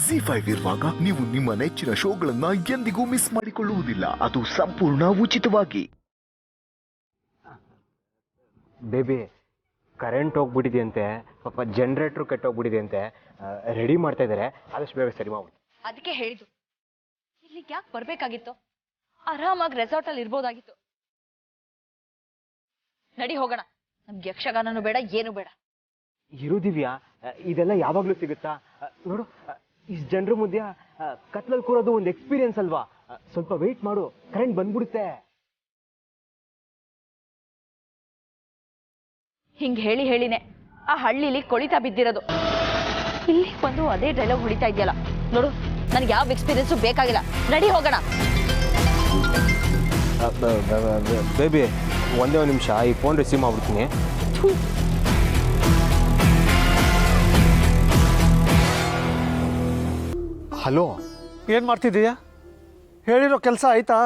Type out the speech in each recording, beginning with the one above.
ZEE5 ಇರುವಾಗ ನೀವು ನಿಮ್ಮ ನೆಚ್ಚಿನ ಶೋಗಳನ್ನ ಎಂದಿಗೂ ಮಿಸ್ ಮಾಡಿಕೊಳ್ಳುವುದಿಲ್ಲ. ಅದು ಸಂಪೂರ್ಣ ಉಚಿತವಾಗಿ. ಬೇಬಿ ಕರೆಂಟ್ ಹೋಗ್ಬಿಟ್ಟಿದೆಯಂತೆ, ಪಾಪ ಜನರೇಟ್ರು ಕೆಟ್ಟೋಗ್ಬಿಟ್ಟಿದೆಯಂತೆ, ರೆಡಿ ಮಾಡ್ತಾ ಇದ್ದಾರೆ, ಆದಷ್ಟು ಬೇಗ ಸರಿ ಮಾಡ್ಬಿಡಿ. ಅದಕ್ಕೆ ಹೇಳಿದ್ದು ಇಲ್ಲಿಗೆ ಯಾಕೆ ಬರ್ಬೇಕಾಗಿತ್ತು, ಆರಾಮಾಗಿ ರೆಸಾರ್ಟಲ್ಲಿ ಇರ್ಬೋದಾಗಿತ್ತು. ನಡಿ ಹೋಗೋಣ, ನಮ್ಗೆ ಯಕ್ಷಗಾನನೂ ಬೇಡ ಏನು ಬೇಡ. ಇರುದಿವ್ಯಾ, ಇದೆಲ್ಲ ಯಾವಾಗ್ಲೂ ಸಿಗುತ್ತಾ? ನೋಡು, ಇಷ್ಟು ಜನರ ಮಧ್ಯ ಕತ್ಲಲ್ಲಿ ಕೂರೋದು ಒಂದು ಎಕ್ಸ್ಪೀರಿಯನ್ಸ್ ಅಲ್ವಾ? ಸ್ವಲ್ಪ ವೆಯ್ಟ್ ಮಾಡು, ಕರೆಂಟ್ ಬಂದ್ಬಿಡುತ್ತೆ. ಹಿಂಗ್ ಹೇಳಿ ಹೇಳಿನೇ ಆ ಹಳ್ಳಿಲಿ ಕೊಳಿತಾ ಬಿದ್ದಿರೋದು. ಇಲ್ಲಿ ಬಂದು ಅದೇ ಡೈಲಾಗ್ ಹೊಡಿತಾ ಇದೆಯಲ್ಲ. ನೋಡು, ನನ್ಗೆ ಯಾವ ಎಕ್ಸ್ಪೀರಿಯನ್ಸು ಬೇಕಾಗಿಲ್ಲ, ನಡಿ ಹೋಗೋಣ. ಬೇಬಿ ಒಂದೇ ಒಂದು ನಿಮಿಷ, ಈ ಫೋನ್ ರಿಸೀವ್ ಮಾಡ್ಬಿಡ್ತೀನಿ. ಹಲೋ, ಏನು ಮಾಡ್ತಿದ್ದೀಯಾ? ಹೇಳಿರೋ ಕೆಲಸ ಆಯ್ತಾ?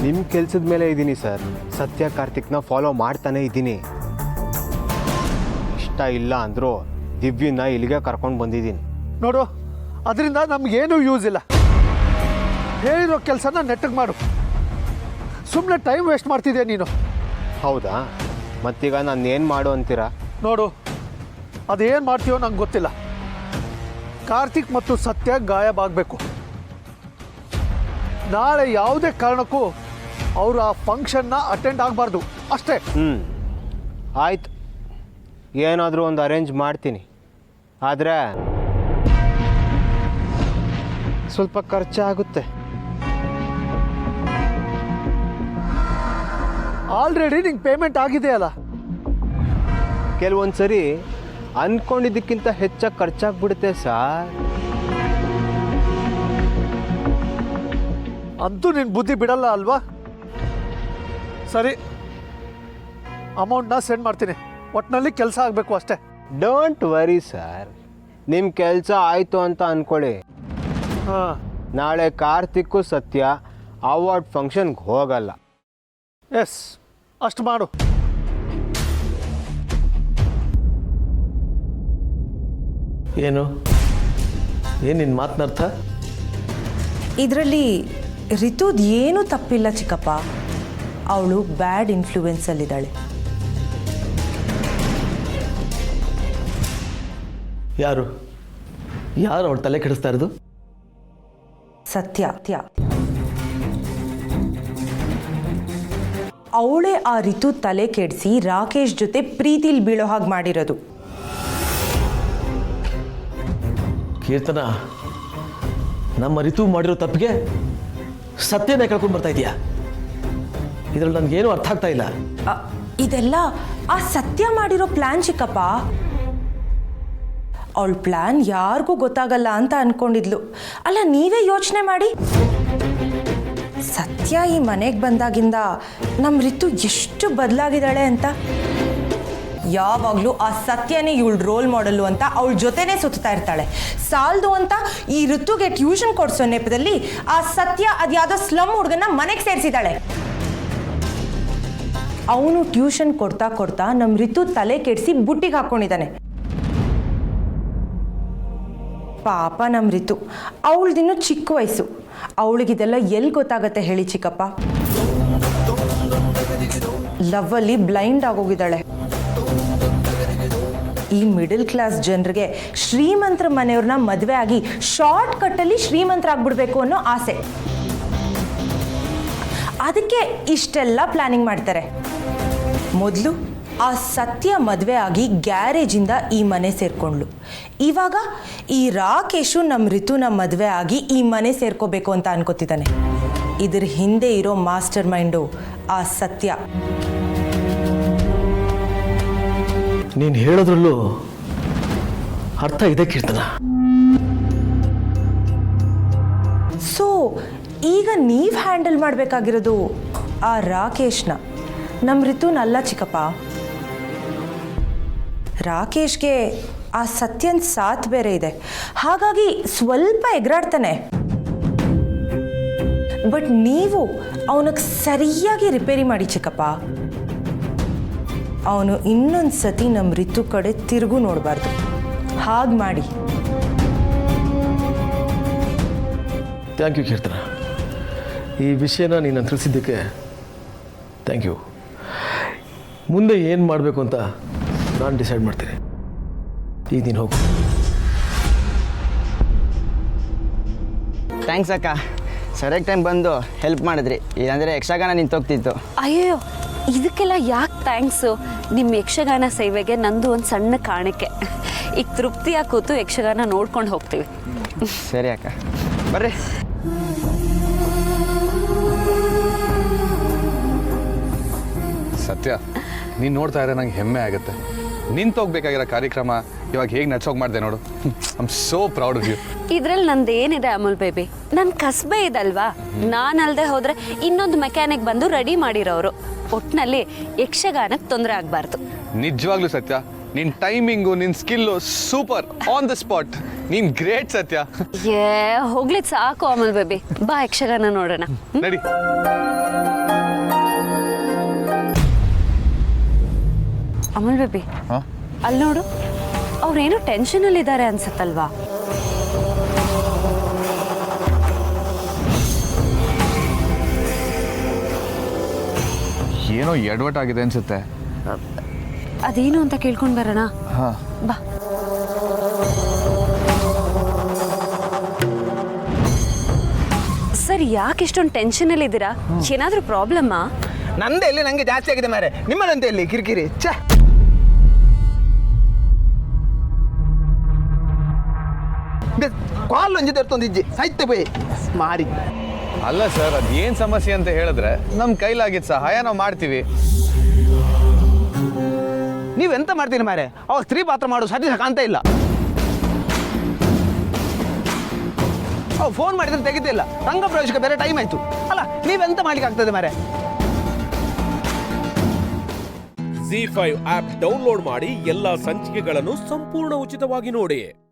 ನಿಮ್ಮ ಕೆಲಸದ ಮೇಲೆ ಇದ್ದೀನಿ ಸರ್. ಸತ್ಯ ಕಾರ್ತಿಕ್ನ ಫಾಲೋ ಮಾಡ್ತಾನೆ ಇದ್ದೀನಿ. ಇಷ್ಟ ಇಲ್ಲ ಅಂದರೂ ದಿವ್ಯನ ಇಲ್ಲಿಗೆ ಕರ್ಕೊಂಡು ಬಂದಿದ್ದೀನಿ. ನೋಡು, ಅದರಿಂದ ನಮಗೇನೂ ಯೂಸ್ ಇಲ್ಲ. ಹೇಳಿರೋ ಕೆಲಸನ ನೆಟ್ಟಗೆ ಮಾಡು. ಸುಮ್ಮನೆ ಟೈಮ್ ವೇಸ್ಟ್ ಮಾಡ್ತಿದ್ಯಾ ನೀನು. ಹೌದಾ? ಮತ್ತೀಗ ನಾನು ಏನು ಮಾಡು ಅಂತೀರಾ? ನೋಡು, ಅದೇನು ಮಾಡ್ತೀಯೋ ನಂಗೆ ಗೊತ್ತಿಲ್ಲ. ಕಾರ್ತಿಕ್ ಮತ್ತು ಸತ್ಯ ಗಾಯಬಾಗಬೇಕು. ನಾಳೆ ಯಾವುದೇ ಕಾರಣಕ್ಕೂ ಅವರು ಆ ಫಂಕ್ಷನ್ನ ಅಟೆಂಡ್ ಆಗಬಾರ್ದು ಅಷ್ಟೇ. ಆಯ್ತು, ಏನಾದರೂ ಒಂದು ಅರೇಂಜ್ ಮಾಡ್ತೀನಿ. ಆದರೆ ಸ್ವಲ್ಪ ಖರ್ಚಾಗುತ್ತೆ. ಆಲ್ರೆಡಿ ನಿಂಗೆ ಪೇಮೆಂಟ್ ಆಗಿದೆಯಲ್ಲ. ಕೆಲವೊಂದು ಸರಿ ಅಂದ್ಕೊಂಡಿದ್ದಕ್ಕಿಂತ ಹೆಚ್ಚಾಗಿ ಖರ್ಚಾಗ್ಬಿಡುತ್ತೆ ಸಾರ್. ಅಂತೂ ನಿನ್ನ ಬುದ್ಧಿ ಬಿಡಲ್ಲ ಅಲ್ವಾ? ಸರಿ, ಅಮೌಂಟ್ನ ಸೆಂಡ್ ಮಾಡ್ತೀನಿ. ಒಟ್ಟಿನಲ್ಲಿ ಕೆಲಸ ಆಗಬೇಕು ಅಷ್ಟೇ. ಡೋಂಟ್ ವರಿ ಸರ್, ನಿಮ್ಮ ಕೆಲಸ ಆಯಿತು ಅಂತ ಅಂದ್ಕೊಳ್ಳಿ. ಹಾಂ, ನಾಳೆ ಕಾರ್ತಿಕ್ಕು ಸತ್ಯ ಅವಾರ್ಡ್ ಫಂಕ್ಷನ್ಗೆ ಹೋಗಲ್ಲ. ಎಸ್, ಅಷ್ಟು ಮಾಡು. ಏನು ನಿನ್ನ ಮಾತನರ್ಥ? ಇದರಲ್ಲಿ ರಿತುದ್ ಏನೂ ತಪ್ಪಿಲ್ಲ ಚಿಕ್ಕಪ್ಪ. ಅವಳು ಬ್ಯಾಡ್ ಇನ್ಫ್ಲೂಯೆನ್ಸಲ್ಲಿದ್ದಾಳೆ. ಯಾರು ಅವಳು ತಲೆ ಕೆಡಿಸ್ತಾ ಇರೋದು? ಸತ್ಯ. ಅವಳೇ ಆ ರಿತು ತಲೆ ಕೆಡಿಸಿ ರಾಕೇಶ್ ಜೊತೆ ಪ್ರೀತಿಲಿ ಬೀಳೋ ಹಾಗೆ ಮಾಡಿರೋದು. ಕೀರ್ತನ, ನಮ್ಮ ರಿತು ಮಾಡಿರೋ ತಪ್ಪಿಗೆ ಸತ್ಯನೇ ಕಳ್ಕೊಂಡು ಬರ್ತಾ ಇದೆಯಾ? ಇದರಲ್ಲಿ ನನಗೇನು ಅರ್ಥ ಆಗ್ತಾ ಇಲ್ಲ. ಇದೆಲ್ಲ ಆ ಸತ್ಯ ಮಾಡಿರೋ ಪ್ಲಾನ್ ಚಿಕ್ಕಪ್ಪ. ಅವಳ ಪ್ಲಾನ್ ಯಾರಿಗೂ ಗೊತ್ತಾಗಲ್ಲ ಅಂತ ಅನ್ಕೊಂಡಿದ್ಲು. ಅಲ್ಲ, ನೀವೇ ಯೋಚನೆ ಮಾಡಿ. ಸತ್ಯ ಈ ಮನೆಗೆ ಬಂದಾಗಿಂದ ನಮ್ಮ ರಿತು ಎಷ್ಟು ಬದಲಾಗಿದ್ದಾಳೆ ಅಂತ. ಯಾವಾಗಲೂ ಆ ಸತ್ಯನೇ ಇವಳು ರೋಲ್ ಮಾಡೆಲ್ಲು ಅಂತ ಅವಳ ಜೊತೆನೇ ಸುತ್ತಾ ಇರ್ತಾಳೆ. ಸಾಲದು ಅಂತ ಈ ಋತುಗೆ ಟ್ಯೂಷನ್ ಕೊಡಿಸೋ ನೆಪದಲ್ಲಿ ಆ ಸತ್ಯ ಅದ್ಯಾವುದೋ ಸ್ಲಮ್ ಹುಡುಗನ ಮನೆಗೆ ಸೇರಿಸಿದ್ದಾಳೆ. ಅವನು ಟ್ಯೂಷನ್ ಕೊಡ್ತಾ ನಮ್ಮ ರಿತು ತಲೆ ಕೆಡಿಸಿ ಬುಟ್ಟಿಗೆ ಹಾಕ್ಕೊಂಡಿದ್ದಾನೆ. ಪಾಪ ನಮ್ಮ ರಿತು, ಅವಳದಿನ್ನೂ ಚಿಕ್ಕ ವಯಸ್ಸು. ಅವಳಿಗಿದೆಲ್ಲ ಎಲ್ಲಿ ಗೊತ್ತಾಗತ್ತೆ ಹೇಳಿ ಚಿಕ್ಕಪ್ಪ? ಲವ್ವಲ್ಲಿ ಬ್ಲೈಂಡ್ ಆಗೋಗಿದ್ದಾಳೆ. ಈ ಮಿಡಲ್ ಕ್ಲಾಸ್ ಜನರಿಗೆ ಶ್ರೀಮಂತರ ಮನೆಯವ್ರನ್ನ ಮದುವೆ ಆಗಿ ಶಾರ್ಟ್ ಕಟ್ಟಲ್ಲಿ ಶ್ರೀಮಂತರಾಗ್ಬಿಡ್ಬೇಕು ಅನ್ನೋ ಆಸೆ. ಅದಕ್ಕೆ ಇಷ್ಟೆಲ್ಲ ಪ್ಲಾನಿಂಗ್ ಮಾಡ್ತಾರೆ. ಮೊದಲು ಆ ಸತ್ಯ ಮದುವೆ ಆಗಿ ಗ್ಯಾರೇಜಿಂದ ಈ ಮನೆ ಸೇರ್ಕೊಂಡ್ಲು. ಇವಾಗ ಈ ರಾಕೇಶು ನಮ್ಮ ರಿತುನ ಮದುವೆ ಆಗಿ ಈ ಮನೆ ಸೇರ್ಕೋಬೇಕು ಅಂತ ಅನ್ಕೋತಿದ್ದಾನೆ. ಇದ್ರ ಹಿಂದೆ ಇರೋ ಮಾಸ್ಟರ್ ಮೈಂಡು ಆ ಸತ್ಯ. ನೀನು ಹೇಳೋದ್ರಲ್ಲೂ ಅರ್ಥ ಇದೆ ಕೀರ್ತನ. ಸೊ ಈಗ ನೀವು ಹ್ಯಾಂಡಲ್ ಮಾಡಬೇಕಾಗಿರೋದು ಆ ರಾಕೇಶ್ನ, ನಮ್ಮ ರಿತುನಲ್ಲ ಚಿಕ್ಕಪ್ಪ. ರಾಕೇಶ್ಗೆ ಆ ಸತ್ಯನ್ ಸಾಥ್ ಬೇರೆ ಇದೆ, ಹಾಗಾಗಿ ಸ್ವಲ್ಪ ಎಗರಾಡ್ತಾನೆ. ಬಟ್ ನೀವು ಅವನಿಗೆ ಸರಿಯಾಗಿ ರಿಪೇರಿ ಮಾಡಿ ಚಿಕ್ಕಪ್ಪ. ಅವನು ಇನ್ನೊಂದು ಸತಿ ನಮ್ಮ ರಿತು ಕಡೆ ತಿರುಗು ನೋಡಬಾರ್ದು. ಹಾಗೆ ಮಾಡಿ. ಥ್ಯಾಂಕ್ ಯು ಕೀರ್ತನ, ಈ ವಿಷಯನ ನೀನು ತಿಳಿಸಿದ್ದಕ್ಕೆ ಥ್ಯಾಂಕ್ ಯು. ಮುಂದೆ ಏನು ಮಾಡಬೇಕು ಅಂತ ನಾನು ಡಿಸೈಡ್ ಮಾಡ್ತೀನಿ. ಈಗ ನೀನು ಹೋಗು. ಥ್ಯಾಂಕ್ಸ್ ಅಕ್ಕ, ಸರಿಯಾಗಿ ಟೈಮ್ ಬಂದು ಹೆಲ್ಪ್ ಮಾಡಿದ್ರಿ, ಇಲ್ಲಾಂದರೆ ಯಕ್ಷಗಾನ ನಿಂತೋಗ್ತಿತ್ತು. ಅಯ್ಯೋ, ಇದಕ್ಕೆಲ್ಲ ಯಾಕೆ ಥ್ಯಾಂಕ್ಸು? ನಿಮ್ಮ ಯಕ್ಷಗಾನ ಸೇವೆಗೆ ನಂದು ಒಂದು ಸಣ್ಣ ಕಾಣಿಕೆ. ಈಗ ತೃಪ್ತಿಯಾಗಿ ಕೂತು ಯಕ್ಷಗಾನ ನೋಡ್ಕೊಂಡು ಹೋಗ್ತೀವಿ. ಸರಿ ಅಕ್ಕ, ಬರ್ರಿ. ಸತ್ಯ, ನೀನು ನೋಡ್ತಾ ಇದ್ರೆ ನಂಗೆ ಹೆಮ್ಮೆ ಆಗುತ್ತೆ. ನಿಂತೋಗ್ಬೇಕಾಗಿರೋ ಕಾರ್ಯಕ್ರಮ ಇವಾಗ ಹೇಗೆ ನಡ್ಸೋಗಿ ಮಾಡಿದೆ ನೋಡು. I am so proud of you. ಇದ್ರಲ್ಲಿ ನಂದೇನಿದೆ ಅಮೂಲ್ ಬೇಬಿ, ನನ್ನ ಕಸಬೆ ಇದಲ್ವಾ. ನಾನಲ್ಲದೆ ಹೋದರೆ ಇನ್ನೊಂದು ಮೆಕ್ಯಾನಿಕ್ ಬಂದು ರೆಡಿ ಮಾಡಿರೋರು. ಒಟ್ಟಿನಲ್ಲಿ ಯಕ್ಷಗಾನಕ್ಕೆ ತೊಂದರೆ ಆಗಬಾರ್ದು. ನಿಜವಾಗ್ಲೂ ಸತ್ಯ, ನಿನ್ನ ಟೈಮಿಂಗು, ನಿನ್ನ skill super, on the spot. ನೀನು ಗ್ರೇಟ್ ಸತ್ಯ. ಹೋಗ್ಲಿಕ್ಕೆ ಸಾಕು ಅಮೂಲ್ ಬೇಬಿ, ಬಾ ಯಕ್ಷಗಾನ ನೋಡೋಣ. ನಡಿ. ಅಮೂಲ್ ಬೇಬಿ, ಅಲ್ಲಿ ನೋಡು, ಅವ್ರೇನೋ ಟೆನ್ಷನಲ್ಲಿ ಇದ್ದಾರೆ ಅನ್ಸತ್ತಲ್ವಾ? ಏನೋ ಎಡವಟ್ ಆಗಿದೆ ಅನ್ಸುತ್ತೆ. ಅದೇನು ಅಂತ ಕೇಳ್ಕೊಂಡು ಬರೋಣ. ಬಾ. ಸರ್, ಯಾಕೆ ಇಷ್ಟೊಂದು ಟೆನ್ಷನಲ್ಲಿ ಇದ್ದೀರಾ? ಏನಾದರೂ ಪ್ರಾಬ್ಲಮ್ಮಾ? ನಂದೇ ಇಲ್ಲಿ ನಂಗೆ ಜಾಸ್ತಿ ಆಗಿದೆ ಮಾರೆ, ನಿಮ್ಮದಂತೆ ಇಲ್ಲಿ ಕಿರಿಕಿರಿ. ಛೇ, ಕಾಲ್ ಒಂಜಿ ತರ್ತೊಂದಿಜ್ಜಿ ಸಾಯ್ತೆ ಬೈ ಮಾರಿ. ಅಲ್ಲ ಸರ್, ಅದೇನು ಸಮಸ್ಯೆ ಅಂತ ಹೇಳಿದ್ರೆ ನಮ್ಮ ಕೈಲಾಗಿದ್ದ ಸಹಾಯ ನಾವು ಮಾಡ್ತೀವಿ. ನೀವೆಂತ ಮಾಡ್ತೀರಿ ಮಾರೆ? ಅವಾಗ ಸ್ತ್ರೀ ಪಾತ್ರ ಮಾಡೋ ಸರಿ ಕಾಣ್ತಾ ಇಲ್ಲ. ಅವ್ ಫೋನ್ ಮಾಡಿದ್ರೆ ತೆಗಿತಿಲ್ಲ. ರಂಗ ಪ್ರವೇಶಕ್ಕೆ ಬೇರೆ ಟೈಮ್ ಆಯ್ತು. ಅಲ್ಲ, ನೀವೆಂತ ಮಾಡ್ಲಿಕ್ಕೆ ಆಗ್ತದೆ ಮಾರೆ? ZEE5 ಆಪ್ ಡೌನ್ಲೋಡ್ ಮಾಡಿ ಎಲ್ಲಾ ಸಂಚಿಕೆಗಳನ್ನು ಸಂಪೂರ್ಣ ಉಚಿತವಾಗಿ ನೋಡಿ.